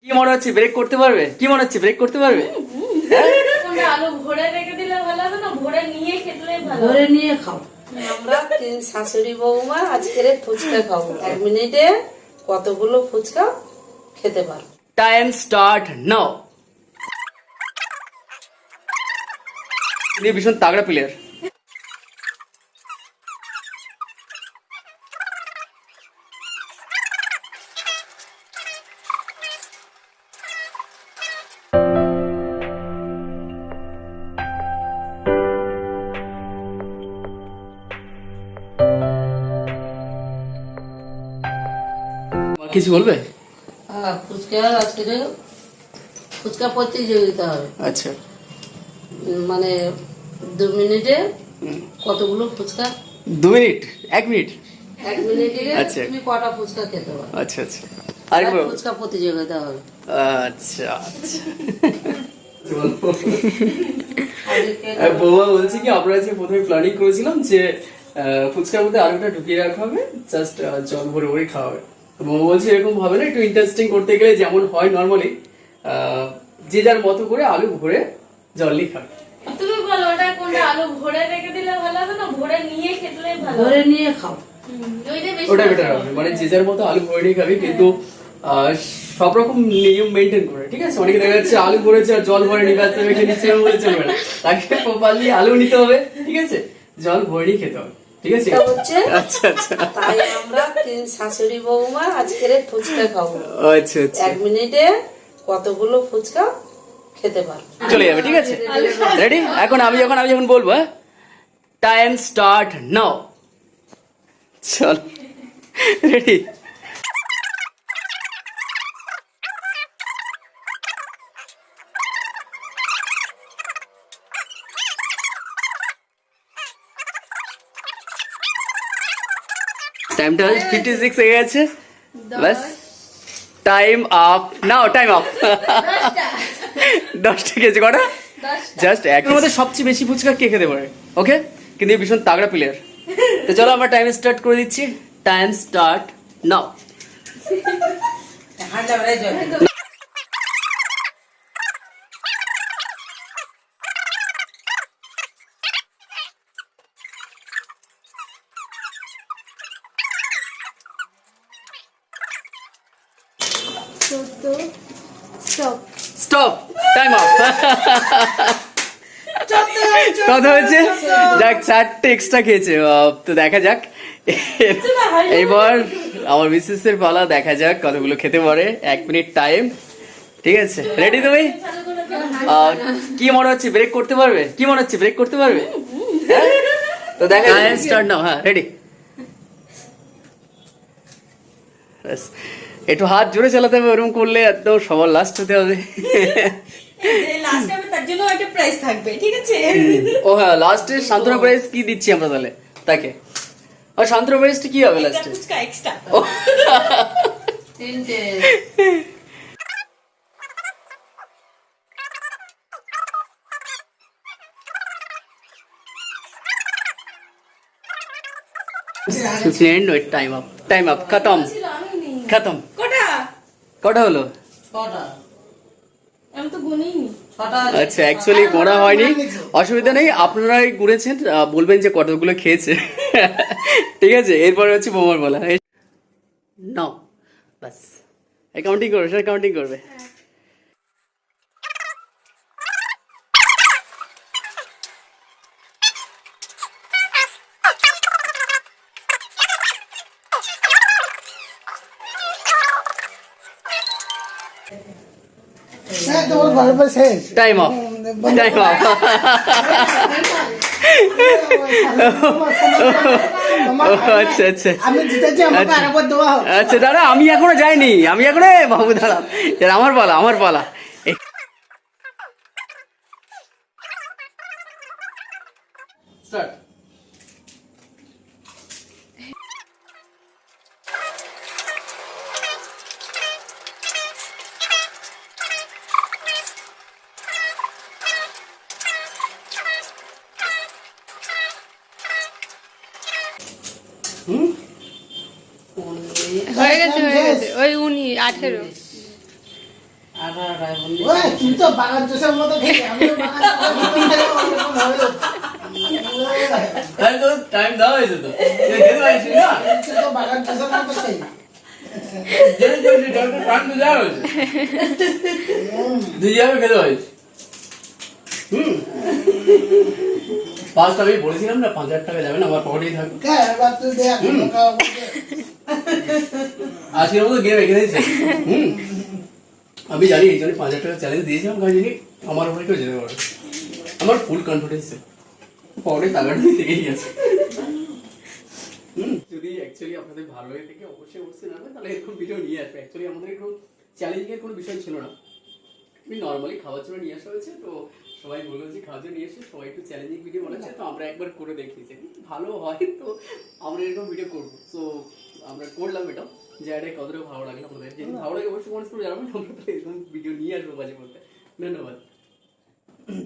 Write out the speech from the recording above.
কি মনে হচ্ছে ব্রেক করতে পারবে? কি মনে হচ্ছে ব্রেক করতে পারবে? আলু ভরে রেখে দিলে ভালো হবে না? ভরে নিয়ে খেলে ভালো। ভরে নিয়ে খাও। আমরা তিন শাশুড়ি বৌমা আজকের ফুচকা খাবো। 1 মিনিটে কতগুলো ফুচকা খেতে পারো। Time start now. ভীষণ তাগড়া প্লেয়ার। কিছু বলবে? ফুচকা আজকের ফুচকা প্রতিযোগিতা হবে। আচ্ছা, মানে 2 মিনিটে কতগুলো ফুচকা? 2 মিনিট 1 মিনিট 1 মিনিটে আচ্ছা। তুমি কটা ফুচকা খেতে পারো? আচ্ছা আচ্ছা, আরেকবার। ফুচকা প্রতিযোগিতা হবে। আচ্ছা আচ্ছা। বৌমা বলছি কি, আমরা যে প্রথমে প্ল্যানিং করেছিলাম যে ফুচকার মধ্যে আলুটা ঢুকিয়ে রাখা হবে, জাস্ট জল ভরে ভরে খাওয়া হবে। বৌমা বলছে এরকম হবে না, একটু ইন্টারেস্টিং করতে গেলে যেমন হয় নর্মালি, যে যার মতো করে আলু ভরে জল নিয়ে খাবে। তুমি বলো ওটা কোনটা? আলু ভরে রেখে দিলে ভালো হবে না? ভরে নিয়ে খেলে ভালো। ভরে নিয়ে খাও। ওটা বেটার হবে, মানে যে যার মতো আলু ভরে নিয়ে খাবে, কিন্তু সব রকম নিয়ম মেনটেন করে। ঠিক আছে, অনেকে দেখা যাচ্ছে আলু ভরেছে আর জল ভরে নিয়ে ব্যস্ত রেখে নিচ্ছে, বলে চলবে না। তাকে প্রপারলি আলু নিতে হবে, ঠিক আছে, জল ভরে নিয়ে খেতে হবে, ঠিক আছে। আচ্ছা আচ্ছা, তাই আমরা তিন শাশুড়ি বৌমা আজকের ফুচকা খাবো। আচ্ছা আচ্ছা, 1 মিনিটে কতগুলো ফুচকা খেতে পারো। চলে যাবে, ঠিক আছে। রেডি? এখন আমি যখন বলবো, টাইম স্টার্ট নাও। চল, রেডি? টাইমটা 56 হয়ে গেছে, বাস। Time up now, time up. 10টা খেয়েছে, কটা? জাস্ট একের মধ্যে সবচেয়ে বেশি ফুচকা কে খেতে পারে? ওকে, কিন্তু এই ভীষণ তাগড়া প্লেয়ার। তো চলো আমরা টাইম স্টার্ট করে দিচ্ছি। Time start now. Stop, time up. কথা হয়েছে, যাক 4টে এক্সট্রা খেয়েছে। তো দেখা যাক, এবার আমার মিসেসের পালা। দেখা যাক কতগুলো খেতে পারে। 1 মিনিট টাইম, ঠিক আছে। রেডি তুমি? কি মনে হচ্ছে ব্রেক করতে পারবে? কি মনে হচ্ছে ব্রেক করতে পারবে? তো দেখা টাইম স্টার্ট নাও। হ্যাঁ, রেডি। একটু হাত জোরে চালাতে হবে, ওরকম করলে একদম সবার লাস্ট হতে হবে। ও হ্যাঁ, লাস্টে সান্ত্বনা প্রাইজ কি দিচ্ছি আমরা তাহলে তাকে? আর সান্ত্বনা প্রাইজটা কি হবে লাস্টে? ও, 3টে। টাইম আপ, টাইম আপ, খতম খতম। কটা হলো? 6টা। আমি তো গুনিনি। 6টা। আচ্ছা, অ্যাকচুয়ালি গোনা হয়নি, অসুবিধা নেই। আপনারাই গুনেছেন, বলবেন যে কতগুলো খেয়েছে। ঠিক আছে, এরপরে হচ্ছে বোমার বলা। নাও, বাস। কাউন্টিং করবে, সেটা কাউন্টিং করবে। Time of, time of. আচ্ছা আচ্ছা আচ্ছা, দাঁড়া, আমি এখনো যাইনি। বাবু দাঁড়া, আমার পালা, আমার পালা। স্টার্ট। হয়ে গেছে ওই 18। আড়াআড়াই বললি। ওই, তুই তো বাগান চষের মতো খেলি, আমিও বাগান চষের মতো খেলে ওরকম হয়ে যাচ্ছে। তাই তো টাইম দেওয়া হয়েছে তো তুই খেতে পারিস না তুই তো বাগান চষের মতো খেলি। যেন করছিস টাইম তো দেওয়া হয়েছে তুই যাবে খেতে পারিস পাঁচটা আমি বলেছিলাম না 5,000 টাকা যাবে না আমার পকেটেই থাকবে কে, এবার তুই দেখ, ঢোকা বলতে। আজকের মতো গেম রেখে দিয়েছে আমি জানি এই জন্য 5,000 টাকা চ্যালেঞ্জ দিয়েছিলাম কারণ জানি আমার উপরে কেউ যেতে পারবে আমার ফুল কনফিডেন্স পকেটে টাকাটা থেকেই আছে যদি অ্যাকচুয়ালি আপনাদের ভালো হয়ে থাকে অবশ্যই জানাবেন তাহলে এরকম ভিডিও নিয়ে আসবে অ্যাকচুয়ালি আমাদের এরকম চ্যালেঞ্জের কোনো বিষয় ছিল না আমি নর্মালি খাওয়ার জন্য নিয়ে আসা হয়েছে তো সবাই বললো যে খাওয়ার জন্য নিয়ে এসে সবাই একটু চ্যালেঞ্জিং ভিডিও বলেছে তো আমরা একবার করে দেখিয়েছি ভালো হয় তো আমরা এরকম ভিডিও করবো তো আমরা করলাম এটা যে এটা কতটা ভালো লাগে আপনাদের যদি ভালো লাগে অবশ্যই কমেন্টস করে জানাবেন আমরা তো এরকম ভিডিও নিয়ে আসবো মাঝে মধ্যে ধন্যবাদ